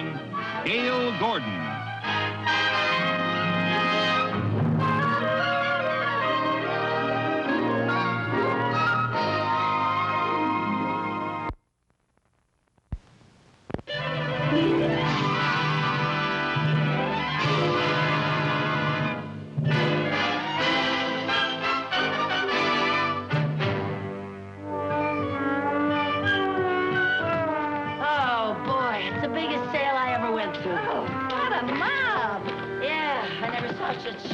starring Gale Gordon.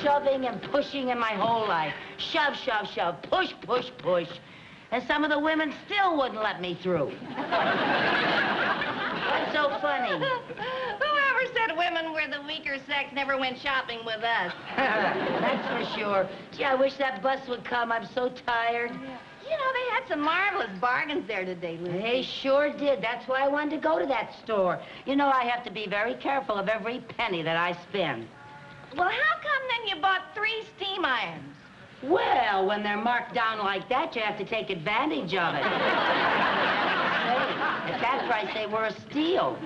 Shoving and pushing in my whole life. Shove, shove, shove. Push, push, push. And some of the women still wouldn't let me through. What's so funny? Whoever said women were the weaker sex never went shopping with us. That's for sure. Gee, I wish that bus would come. I'm so tired. You know, they had some marvelous bargains there today, Lucy. They sure did. That's why I wanted to go to that store. You know, I have to be very careful of every penny that I spend. Well, how come then you bought 3 steam irons? Well, when they're marked down like that, you have to take advantage of it. At that price, they were a steal.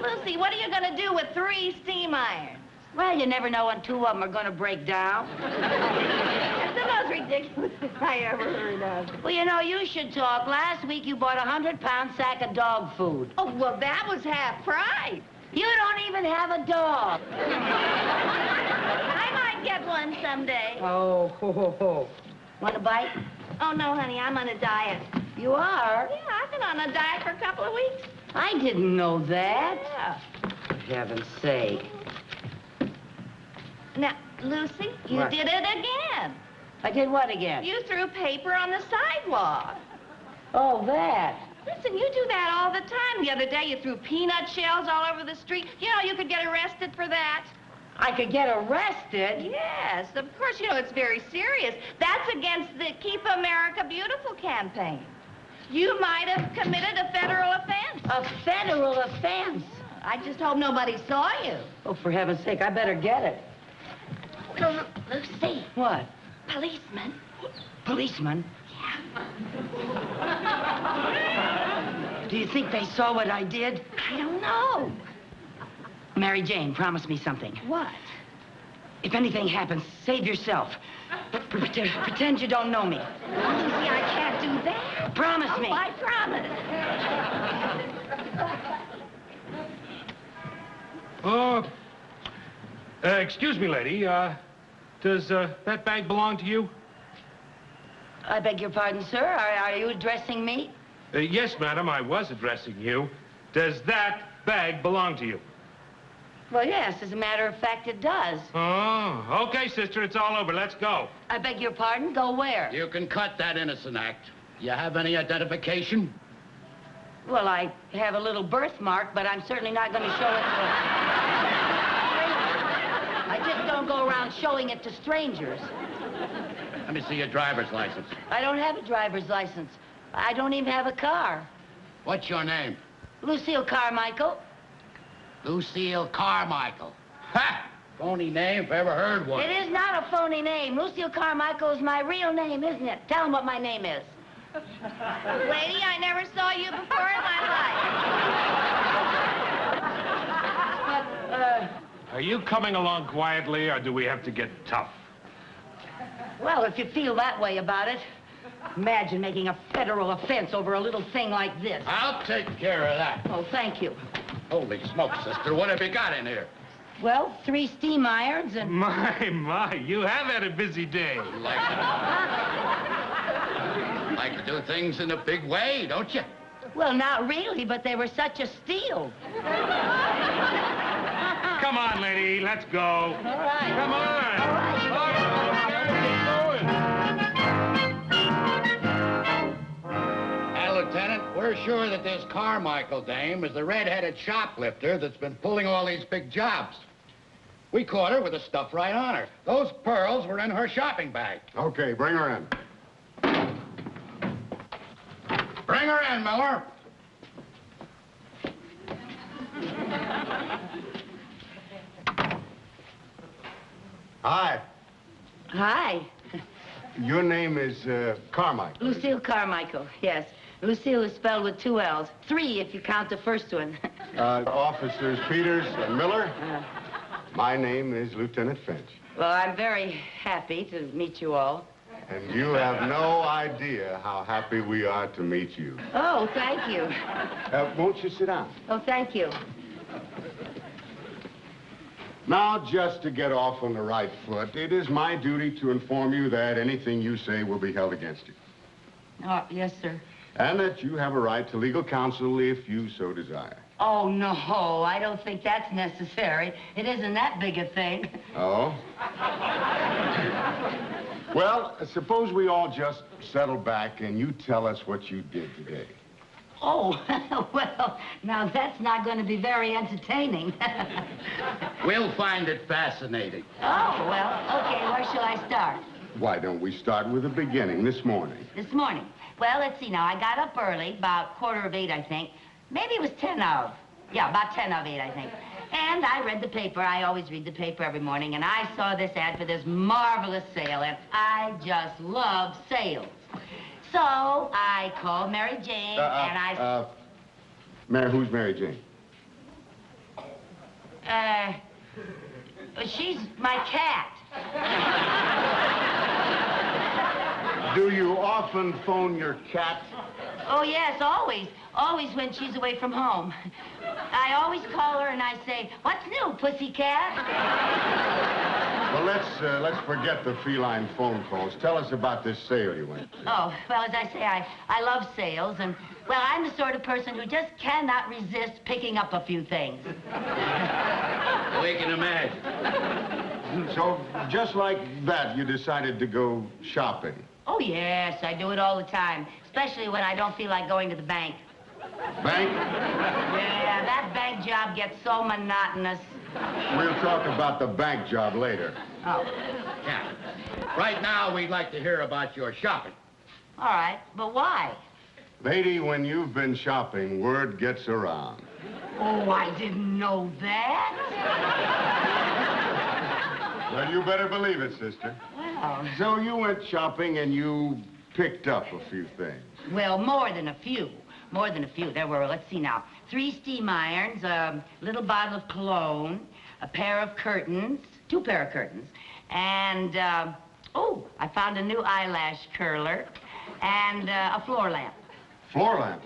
Lucy, what are you going to do with 3 steam irons? Well, you never know when 2 of them are going to break down. That's the most ridiculous thing I ever heard of. Well, you know, you should talk. Last week, you bought a 100-pound sack of dog food. Oh, well, that was half price. You don't even have a dog. I might get one someday. Oh, ho, ho, ho. Want a bite? Oh, no, honey, I'm on a diet. You are? Yeah, I've been on a diet for a couple of weeks. I didn't know that. Yeah. For heaven's sake. Now, Lucy, you What? did it again. I did what again? You threw paper on the sidewalk. Oh, that. Listen, you do that all the time. The other day, you threw peanut shells all over the street. You know, you could get arrested for that. I could get arrested? Yes, of course, you know, it's very serious. That's against the Keep America Beautiful campaign. You might have committed a federal offense. A federal offense? I just hope nobody saw you. Oh, for heaven's sake, I better get it. Lucy. What? Policeman. Policeman? Yeah. Do you think they saw what I did? I don't know. Mary Jane, promise me something. What? If anything happens, save yourself. Pretend you don't know me. Lucy, I can't do that. Promise me. Oh, I promise. Excuse me, lady. Does that bag belong to you? I beg your pardon, sir. Are you addressing me? Yes, madam, I was addressing you. Does that bag belong to you? Well, yes, as a matter of fact, it does. Oh, okay, sister, it's all over. Let's go. I beg your pardon? Go where? You can cut that innocent act. You have any identification? Well, I have a little birthmark, but I'm certainly not going to show it to... I just don't go around showing it to strangers. Let me see your driver's license. I don't have a driver's license. I don't even have a car. What's your name? Lucille Carmichael. Lucille Carmichael. Ha! Phony name if I ever heard one. It is not a phony name. Lucille Carmichael is my real name, isn't it? Tell them what my name is. Lady, I never saw you before in my life. Are you coming along quietly, or do we have to get tough? Well, if you feel that way about it, imagine making a federal offense over a little thing like this. I'll take care of that. Oh, thank you. Holy smoke, sister. What have you got in here? Well, 3 steam irons and... My, you have had a busy day. Like to do things in a big way, don't you? Well, not really, but they were such a steal. Come on, lady, let's go. All right. Come on. All right. Lieutenant, we're sure that this Carmichael dame is the red-headed shoplifter that's been pulling all these big jobs. We caught her with the stuff right on her. Those pearls were in her shopping bag. Okay, bring her in. Bring her in, Miller. Hi. Hi. Your name is Carmichael. Lucille Carmichael, yes. Lucille is spelled with 2 L's. 3 if you count the first one. Officers Peters and Miller. My name is Lieutenant Finch. Well, I'm very happy to meet you all. And you have no idea how happy we are to meet you. Oh, thank you. Won't you sit down? Oh, thank you. Now, just to get off on the right foot, it is my duty to inform you that anything you say will be held against you. Oh, yes, sir. And that you have a right to legal counsel if you so desire. Oh, no, I don't think that's necessary. It isn't that big a thing. Oh? Well, suppose we all just settle back and you tell us what you did today. Oh, well, now that's not going to be very entertaining. We'll find it fascinating. Oh, well, okay, where shall I start? Why don't we start with the beginning, this morning? This morning. Well, let's see now. I got up early, about 7:45, I think. Maybe it was 10:00. Yeah, about 10:08, I think. And I read the paper. I always read the paper every morning, and I saw this ad for this marvelous sale, and I just love sales. So I called Mary Jane, and I... Who's Mary Jane? She's my cat. Do you often phone your cat? Oh, yes, always. Always when she's away from home. I always call her and I say, "What's new, pussycat?" Well, let's forget the feline phone calls. Tell us about this sale you went to. Oh, well, as I say, I love sales, and, well, I'm the sort of person who just cannot resist picking up a few things. We can imagine. So, just like that, you decided to go shopping. Oh, yes, I do it all the time, especially when I don't feel like going to the bank. Bank? Yeah, that bank job gets so monotonous. We'll talk about the bank job later. Oh, Yeah. Right now, we'd like to hear about your shopping. all right, but why? Lady, when you've been shopping, word gets around. Oh, I didn't know that. Well, you better believe it, sister. Well, So you went shopping and you picked up a few things. well, more than a few. More than a few. There were, let's see now, 3 steam irons, a little bottle of cologne, a pair of curtains, 2 pair of curtains, and, oh, I found a new eyelash curler and a floor lamp. Floor lamp?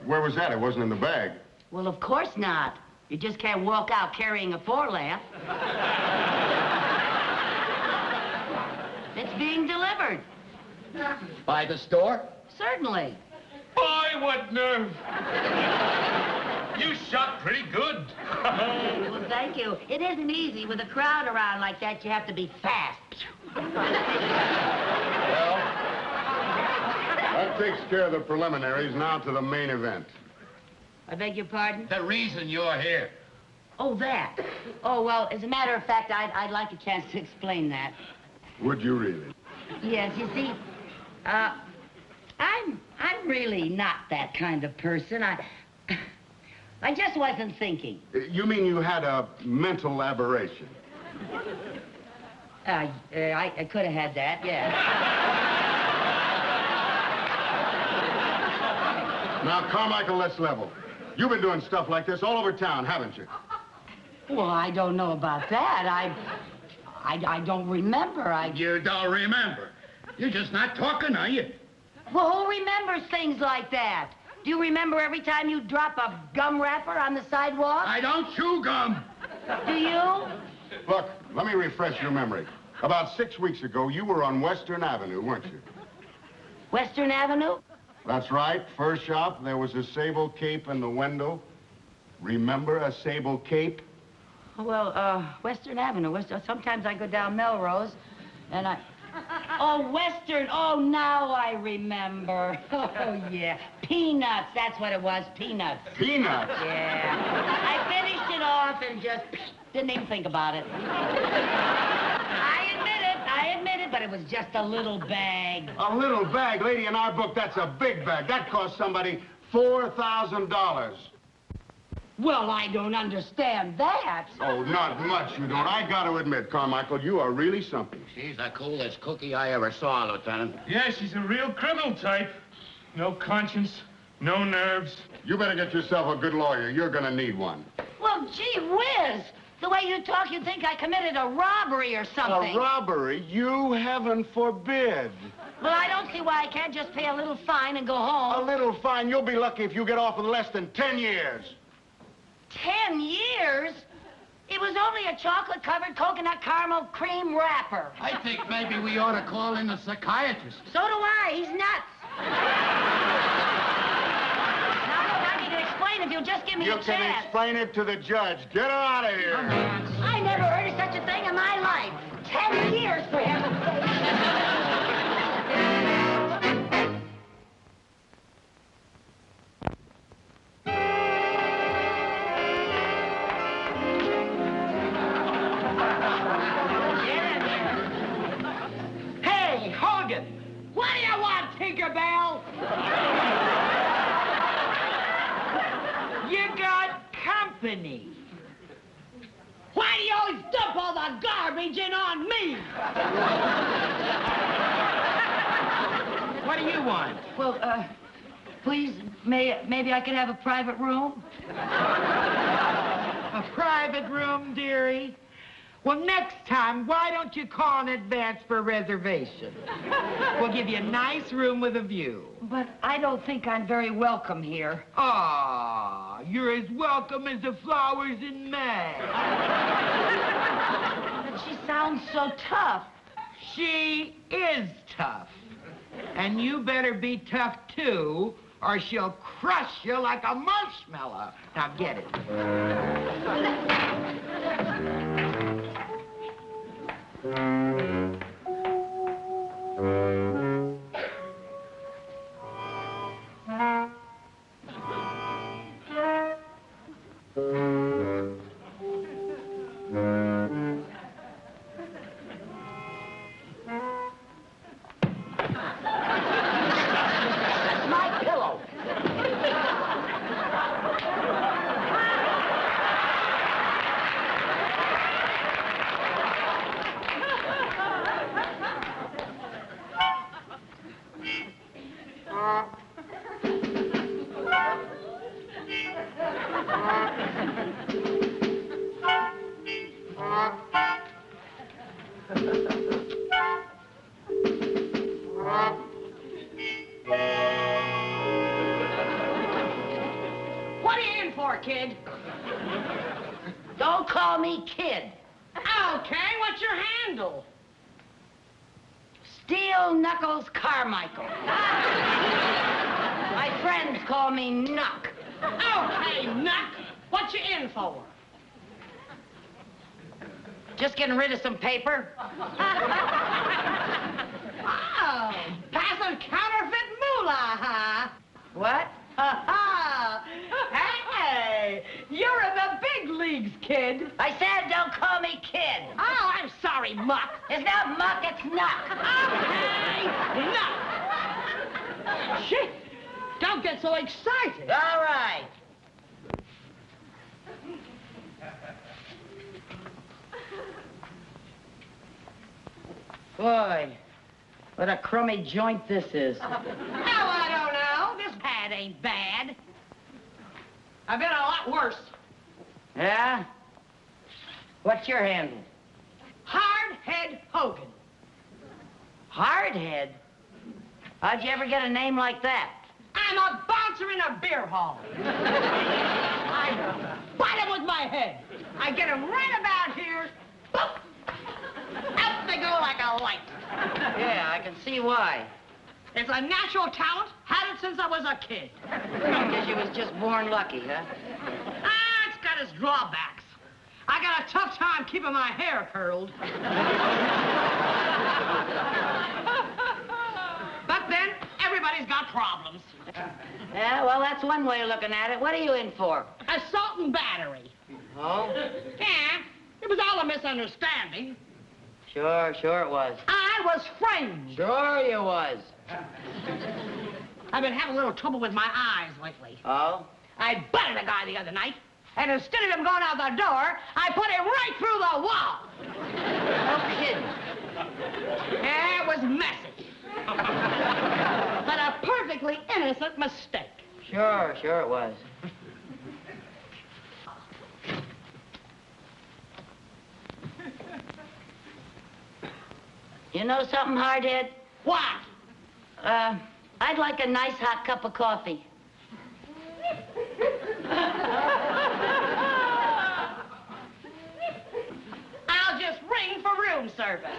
Where was that? It wasn't in the bag. Well, of course not. You just can't walk out carrying a floor lamp. It's being delivered. By the store? Certainly. Boy, what nerve! You shot pretty good. Well, thank you. It isn't easy. With a crowd around like that, you have to be fast. Well, that takes care of the preliminaries. Now to the main event. I beg your pardon? The reason you're here. Oh, that. Oh, well, as a matter of fact, I'd like a chance to explain that. Would you really? Yes, you see, I'm really not that kind of person. I just wasn't thinking. You mean you had a mental aberration? I could have had that, yeah. Now, Carmichael, let's level. You've been doing stuff like this all over town, haven't you? Well, I don't know about that. I don't remember. You don't remember. You're just not talking, are you? Well, who remembers things like that? Do you remember every time you drop a gum wrapper on the sidewalk? I don't chew gum. Do you? Look, let me refresh your memory. About 6 weeks ago, you were on Western Avenue, weren't you? Western Avenue? That's right. First shop, there was a sable cape in the window. Remember a sable cape? Well, Western Avenue. Sometimes I go down Melrose, and Oh, Western. Oh, now I remember. Oh, yeah. Peanuts. That's what it was. Peanuts. Peanuts? Yeah. I finished it off and just didn't even think about it. I admit it, but it was just a little bag. A little bag? Lady, in our book, that's a big bag. That cost somebody $4,000. Well, I don't understand that. Oh, not much, you don't. I got to admit, Carmichael, you are really something. She's the coolest cookie I ever saw, Lieutenant. Yeah, she's a real criminal type. No conscience, No nerves? You better get yourself a good lawyer. You're gonna need one. Well, gee whiz. The way you talk, you'd think I committed a robbery or something. A robbery? You heaven forbid. Well, I don't see why I can't just pay a little fine and go home. A little fine? You'll be lucky if you get off in less than 10 years. 10 years? It was only a chocolate-covered coconut caramel cream wrapper. I think maybe we ought to call in a psychiatrist. So do I. He's nuts. Now, look, I need to explain if you'll just give me a chance. You can explain it to the judge. Get her out of here. I never heard of such a thing in my life. 10 years, for heaven's sake. What do you want, Tinkerbell? You got company. Why do you always dump all the garbage in on me? What do you want? Well, please, maybe I could have a private room? A private room, dearie? Well, next time, why don't you call in advance for a reservation? We'll give you a nice room with a view. But I don't think I'm very welcome here. Ah, you're as welcome as the flowers in May. But she sounds so tough. She is tough. And you better be tough, too, or she'll crush you like a marshmallow. Now, get it. My pillow. What are you in for, kid? Don't call me kid. Okay, what's your handle? Steel Knuckles Carmichael. My friends call me Knuck. Okay, Nuck. What you in for? Just getting rid of some paper. Oh, passing counterfeit moolah, huh? What? Hey, you're in the big leagues, kid. I said don't call me kid. Oh, I'm sorry, Muck. It's not Muck, it's Knuck. Okay, Nuck. Shit, don't get so excited. All right. Boy, what a crummy joint this is. Oh, I don't know. This pad ain't bad. I've been a lot worse. Yeah? What's your handle? Hardhead Hogan. Hardhead? How'd you ever get a name like that? I'm a bouncer in a beer hall. I bite him with my head. I get him right about here. Boop. Up they go like a light. Yeah, I can see why. It's a natural talent. Had it since I was a kid. Guess you was just born lucky, huh? Ah, it's got its drawbacks. I got a tough time keeping my hair curled. But then, everybody's got problems. Yeah, well, that's one way of looking at it. What are you in for? Assault and battery. Oh? Yeah, it was all a misunderstanding. Sure it was. I was framed. Sure you was. I've been having a little trouble with my eyes lately. Oh? I butted a guy the other night, and instead of him going out the door, I put him right through the wall. No kidding. Yeah, it was messy. But a perfectly innocent mistake. Sure it was. You know something, hardhead? What? I'd like a nice hot cup of coffee. I'll just ring for room service.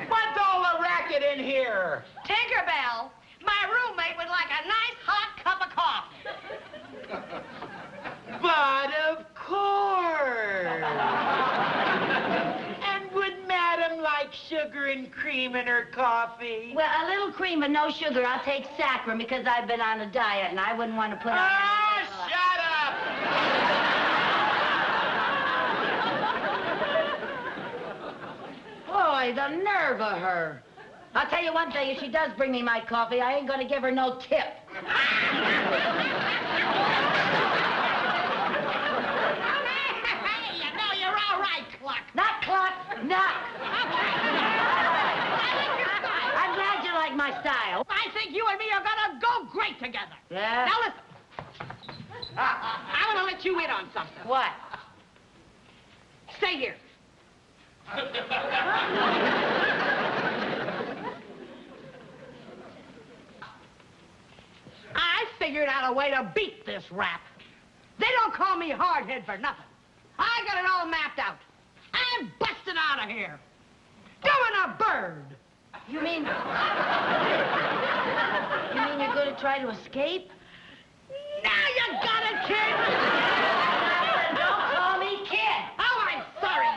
What's all the racket in here? Tinkerbell, my roommate would like a nice hot cup of coffee. But of course. And would Madam like sugar and cream in her coffee? Well, a little cream and no sugar. I'll take saccharin because I've been on a diet and I wouldn't want to put on... Oh, shut up! Boy, the nerve of her. I'll tell you one thing, if she does bring me my coffee, I ain't gonna give her no tip. Hey, you know you're all right, Clerk. Not Clerk, not. I'm glad you like my style. I think you and me are gonna go great together. Yeah? Now listen. I want to let you in on something. What? Stay here. I figured out a way to beat this rap. They don't call me hardhead for nothing. I got it all mapped out. I'm busting out of here. Doing a bird. You mean you're gonna try to escape? Now you got it, kid. Don't call me kid. Oh, I'm sorry.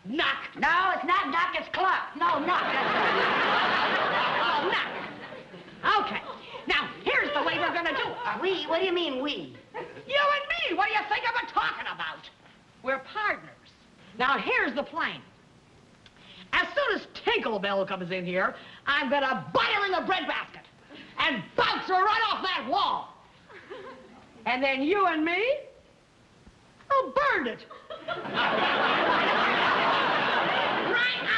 Knock. No, it's not Knock, it's Clerk. No, Knock. That's right. Oh, knock. Okay. Now, here's the way we're gonna do it. We? What do you mean, we? You and me. What do you think I've been talking about? We're partners. Now, here's the plan. As soon as Tinkerbell comes in here, I'm gonna bite her in the breadbasket and bounce her right off that wall. And then you and me, I'll burn it. Right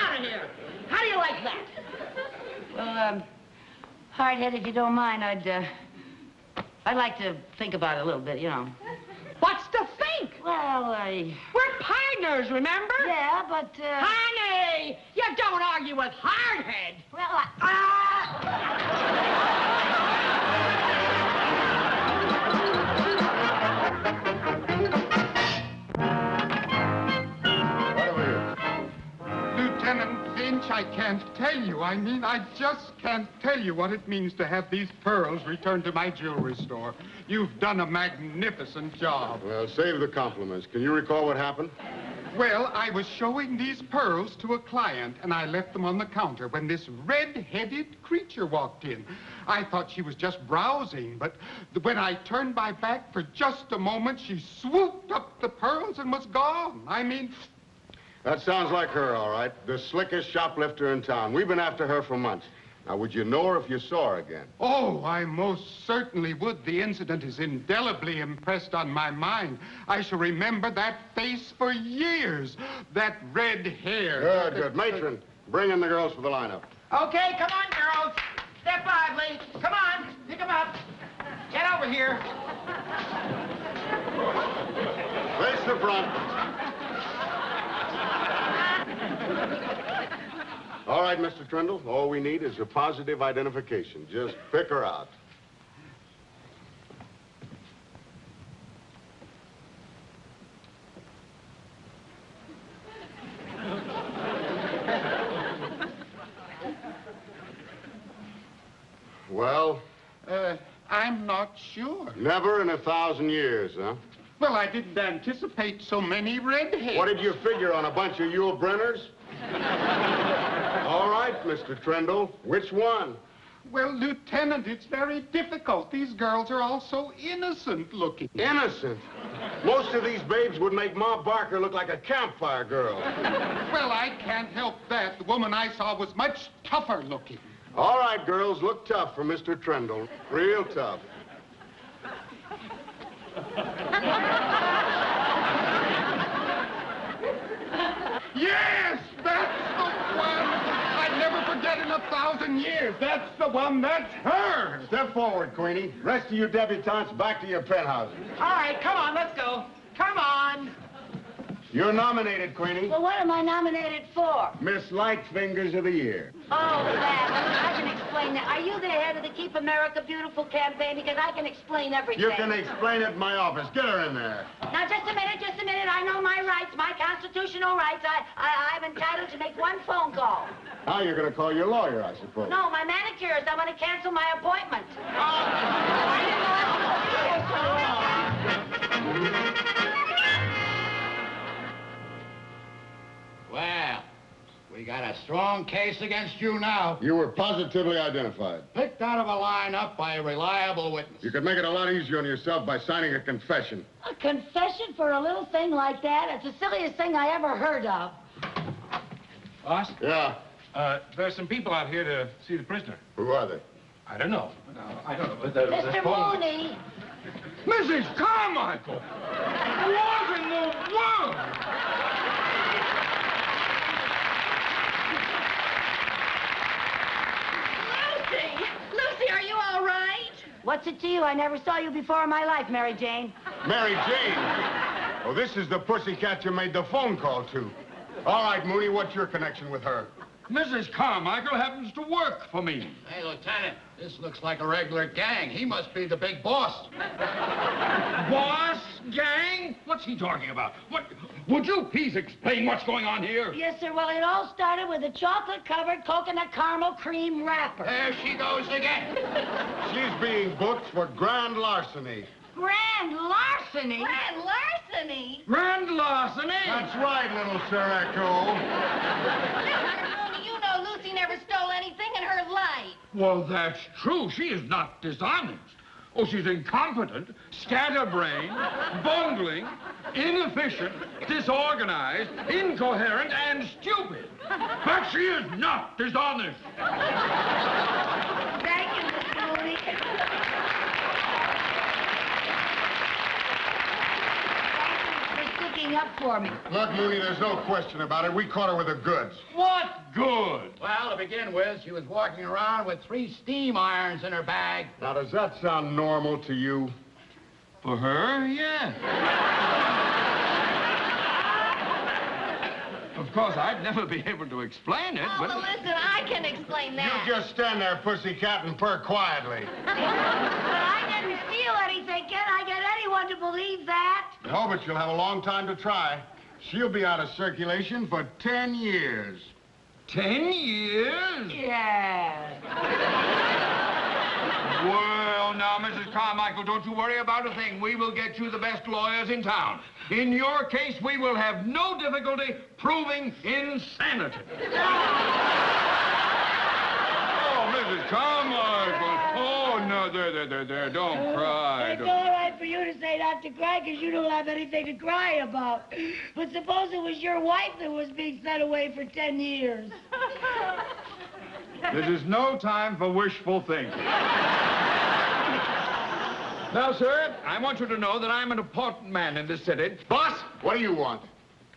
out of here. How do you like that? Well, hardhead, if you don't mind, I'd like to think about it a little bit, you know. What's to think? Well, We're partners, remember? yeah, but, Honey, you don't argue with hardhead. well, Right over here. Lieutenant Finch, I can't tell you. I mean, I just can't tell you what it means to have these pearls returned to my jewelry store. You've done a magnificent job. Well, save the compliments. Can you recall what happened? Well, I was showing these pearls to a client, and I left them on the counter when this red-headed creature walked in. I thought she was just browsing, but when I turned my back for just a moment, she swooped up the pearls and was gone. I mean... That sounds like her, all right. The slickest shoplifter in town. We've been after her for months. Now, would you know her if you saw her again? Oh, I most certainly would. The incident is indelibly impressed on my mind. I shall remember that face for years. That red hair. Good, good. Matron, bring in the girls for the lineup. Okay, come on, girls. Step lively. Come on, pick them up. Get over here. Face the front. All right, Mr. Trindle, all we need is a positive identification. Just pick her out. Well? I'm not sure. Never in 1,000 years, huh? Well, I didn't anticipate so many redheads. What did you figure on, a bunch of Yule Brenners? All right, Mr. Trindle, which one? Well, Lieutenant, it's very difficult. These girls are all so innocent looking. Innocent? Most of these babes would make Ma Barker look like a campfire girl. Well, I can't help that. The woman I saw was much tougher looking. All right, girls, look tough for Mr. Trindle. Real tough. Yes, that's the years. That's the one. That's her. Step forward, Queenie. Rest of you debutantes back to your penthouses. All right, come on, let's go. Come on. You're nominated, Queenie. Well, what am I nominated for? Miss Light Fingers of the Year. Oh, that. I can explain that. Are you the head of the Keep America Beautiful campaign? Because I can explain everything. You can explain it in my office. Get her in there. Now, just a minute, just a minute. I know my rights, my constitutional rights. I'm entitled to make one phone call. Now you're going to call your lawyer, I suppose. No, my manicurist. I want to cancel my appointment. Well, we got a strong case against you now. You were positively identified. Picked out of a lineup by a reliable witness. You could make it a lot easier on yourself by signing a confession. A confession for a little thing like that? It's the silliest thing I ever heard of. Boss? Yeah. There's some people out here to see the prisoner. Who are they? I don't know. No, I don't know. But Mr. Mooney. Mrs. Carmichael! What in the world? Lucy, are you all right? What's it to you? I never saw you before in my life, Mary Jane. Mary Jane. Oh, this is the pussycat you made the phone call to. All right, Mooney, what's your connection with her? Mrs. Carmichael happens to work for me. Hey, Lieutenant, this looks like a regular gang. He must be the big boss. Boss? Gang? What's he talking about? What? Would you please explain what's going on here? Yes, sir. Well, it all started with a chocolate-covered coconut caramel cream wrapper. There she goes again. She's being booked for grand larceny. Grand larceny? Grand larceny? Grand larceny? That's right, little Sir Echo. Mooney, you know Lucy never stole anything in her life. Well, that's true. She is not dishonest. Oh, she's incompetent, scatterbrained, bungling, inefficient, disorganized, incoherent, and stupid. But she is not dishonest. Thank you, Mr. Mooney. Up for me. Look, Mooney, there's no question about it. We caught her with the goods. What good? Well, to begin with, she was walking around with 3 steam irons in her bag. Now, does that sound normal to you? For her, yes. Of course, I'd never be able to explain it, Oh, but... well, listen, I can explain that. You just stand there, pussycat, and purr quietly. But I didn't steal anything. Can I get anyone to believe that? No, but you'll have a long time to try. She'll be out of circulation for 10 years. 10 years? Yes. Well, now, Mrs. Carmichael, don't you worry about a thing. We will get you the best lawyers in town. In your case, we will have no difficulty proving insanity. Oh, Mrs. Carmichael. Oh, no, there. Don't cry. It's all right for you to say not to cry because you don't have anything to cry about. But suppose it was your wife that was being sent away for 10 years. This is no time for wishful thinking. Now, sir, I want you to know that I'm an important man in this city. Boss, what do you want?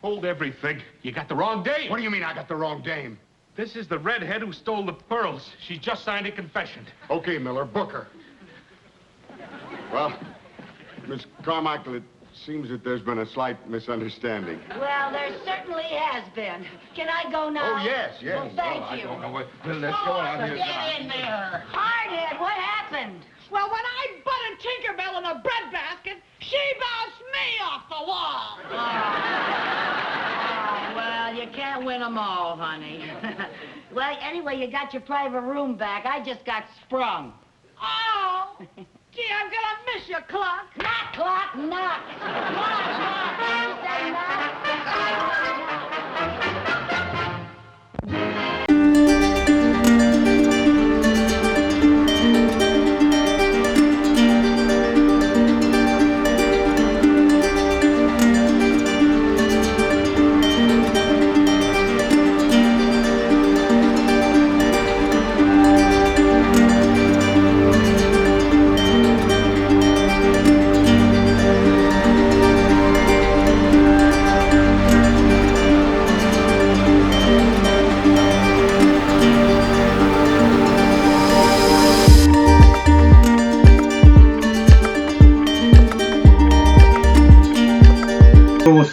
Hold everything. You got the wrong dame. What do you mean I got the wrong dame? This is the redhead who stole the pearls. She just signed a confession. Okay, Miller, book her. Well, Miss Carmichael, it seems that there's been a slight misunderstanding. Well, there certainly has been. Can I go now? Oh, yes. Well, thank I you. don't know what... Well, let's go out here. Get in there. Hardhead, what happened? Well, when I butted Tinkerbell in a breadbasket, she bounced me off the wall. Oh, well, you can't win them all, honey. Well, anyway, you got your private room back. I just got sprung. Oh, gee, I'm gonna miss you, Clerk. Knock, clock, knock. Knock, knock. You say knock?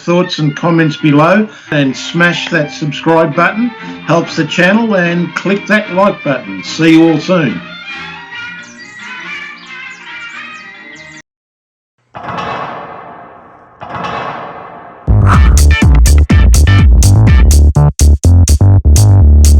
thoughts and comments below, and smash that subscribe button. Helps the channel, and click that like button. See you all soon.